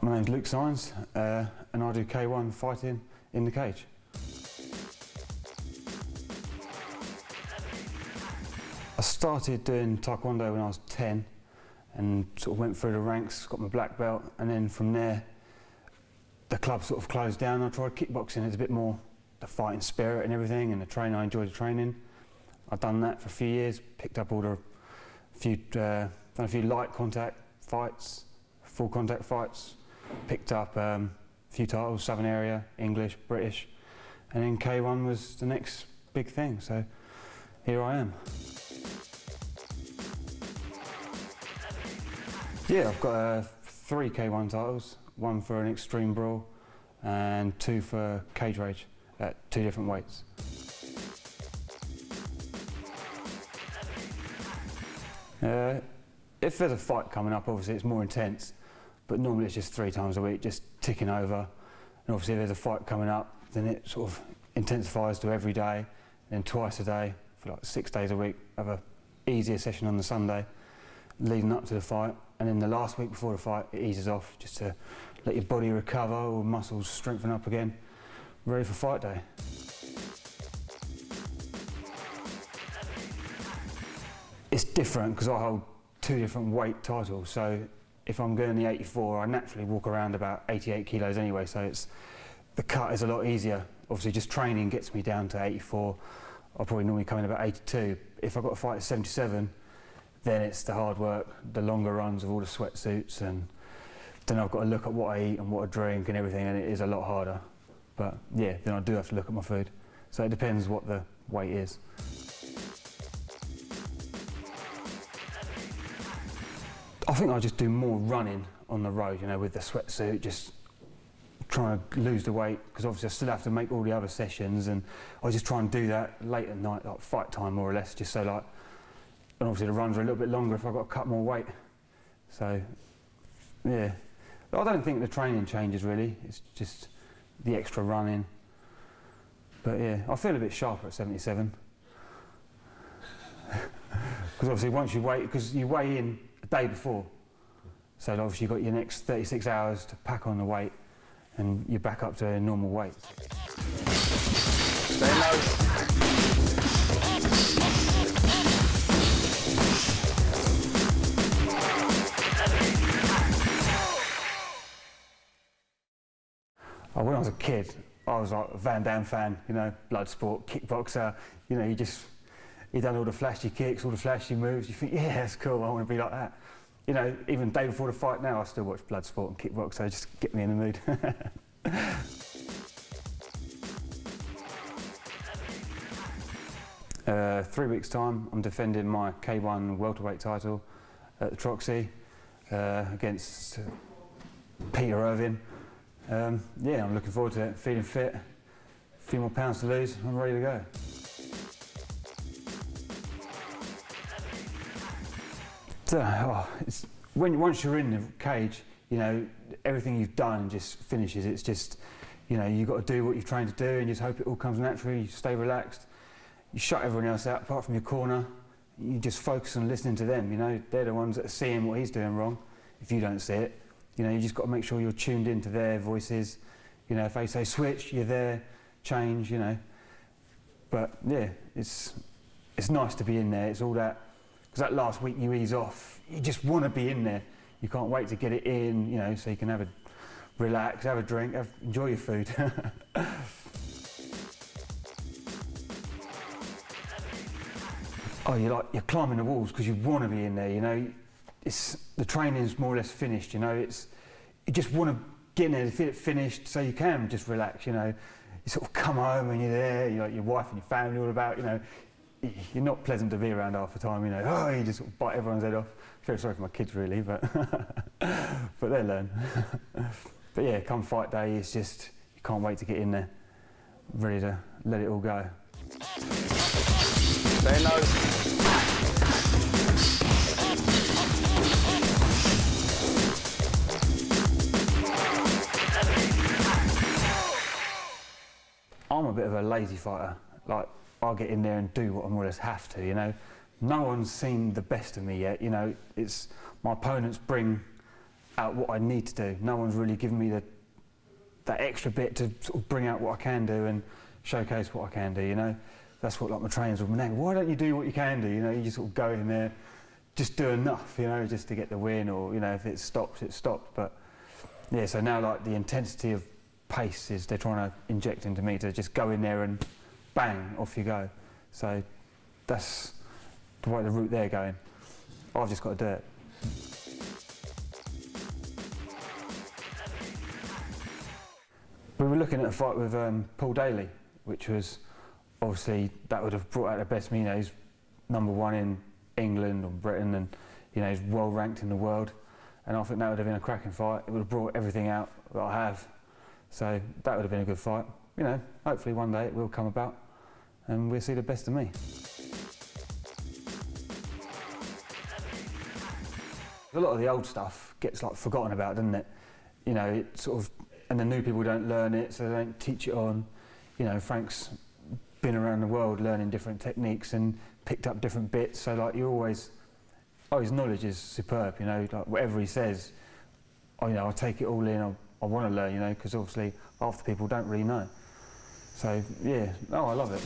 My name's Luke Sines, and I do K1 fighting in the cage. I started doing Taekwondo when I was 10 and sort of went through the ranks, got my black belt, and then from there the club sort of closed down. I tried kickboxing. It's a bit more the fighting spirit and everything, and the training, I enjoyed the training. I've done that for a few years, picked up all the done a few light contact fights, full contact fights, picked up a few titles, Southern Area, English, British, and then K1 was the next big thing, so here I am. Yeah, I've got 3 K1 titles, 1 for an Extreme Brawl and 2 for Cage Rage at 2 different weights. If there's a fight coming up, obviously it's more intense, but normally it's just 3 times a week, just ticking over. And obviously if there's a fight coming up, then it sort of intensifies to every day, and then twice a day for like 6 days a week. Have a easier session on the Sunday leading up to the fight, and then the last week before the fight it eases off just to let your body recover, all muscles strengthen up again, ready for fight day. It's different because I hold 2 different weight titles, so if I'm going the 84, I naturally walk around about 88 kilos anyway, so the cut is a lot easier. Obviously just training gets me down to 84. I'll probably normally come in about 82. If I've got to fight at 77, then it's the hard work, the longer runs of all the sweatsuits, and then I've got to look at what I eat and what I drink and everything, and it is a lot harder. But yeah, then I do have to look at my food. So it depends what the weight is. I think I just do more running on the road, you know, with the sweatsuit, just trying to lose the weight, because obviously I still have to make all the other sessions, and I just try and do that late at night, like fight time more or less, just so like, and obviously the runs are a little bit longer if I've got to cut more weight. So, yeah. But I don't think the training changes really, it's just the extra running. But yeah, I feel a bit sharper at 77. Because obviously once you weigh, because you weigh in a day before, so obviously you've got your next 36 hours to pack on the weight and you're back up to a normal weight. Stay low. When I was a kid, I was like a Van Damme fan, you know, blood sport, kickboxer, you know, you done all the flashy kicks, all the flashy moves, you think, yeah, that's cool, I want to be like that. You know, even the day before the fight now, I still watch blood sport and kickbox, so just get me in the mood. 3 weeks' time, I'm defending my K1 welterweight title at the Troxy against Peter Irvin. Yeah, I'm looking forward to it, feeling fit, a few more pounds to lose, I'm ready to go. So, once you're in the cage, you know, everything you've done just finishes. It's just, you know, you've got to do what you've trained to do and just hope it all comes naturally, you stay relaxed. You shut everyone else out, apart from your corner. You just focus on listening to them, you know. They're the ones that are seeing what he's doing wrong, if you don't see it. You know, you just got to make sure you're tuned into their voices. You know, if they say switch, you're there, change, you know. But yeah, it's nice to be in there. It's all that, because that last week you ease off, you just want to be in there. You can't wait to get it in, you know, so you can have a relax, have a drink, enjoy your food. Oh, you're climbing the walls because you want to be in there, you know. The training's more or less finished, you know. You just want to get in there, feel it finished, so you can just relax, you know. You sort of come home and you're there, you know, your wife and your family all about, you know. You're not pleasant to be around half the time, you know. Oh, you just sort of bite everyone's head off. I feel sorry for my kids really, but but they learn. But yeah, come fight day, it's just you can't wait to get in there, ready to let it all go. Stay low. I'm a bit of a lazy fighter. Like, I'll get in there and do what I more or less have to, you know. No one's seen the best of me yet, you know. My opponents bring out what I need to do. No one's really given me that extra bit to sort of bring out what I can do and showcase what I can do, you know. That's what like my trainers would name. Why don't you do what you can do? You know, you just sort of go in there, just do enough, you know, just to get the win, or you know, if it stops, it stops. But yeah, so now like the intensity of pace is they're trying to inject into me to just go in there and bang, off you go. So that's the route they're going. I've just got to do it. We were looking at a fight with Paul Daly, which was obviously that would have brought out the best. You know, he's #1 in England or Britain, and you know he's well ranked in the world. And I think that would have been a cracking fight. It would have brought everything out that I have. So that would have been a good fight. You know, hopefully one day it will come about, and we'll see the best of me. A lot of the old stuff gets like forgotten about, doesn't it? You know, it sort of, and the new people don't learn it, so they don't teach it on. You know, Frank's been around the world learning different techniques and picked up different bits, so like you always, oh, his knowledge is superb, you know, like whatever he says, oh, you know, I take it all in, I want to learn, you know, because obviously half the people don't really know. So, yeah, oh, I love it.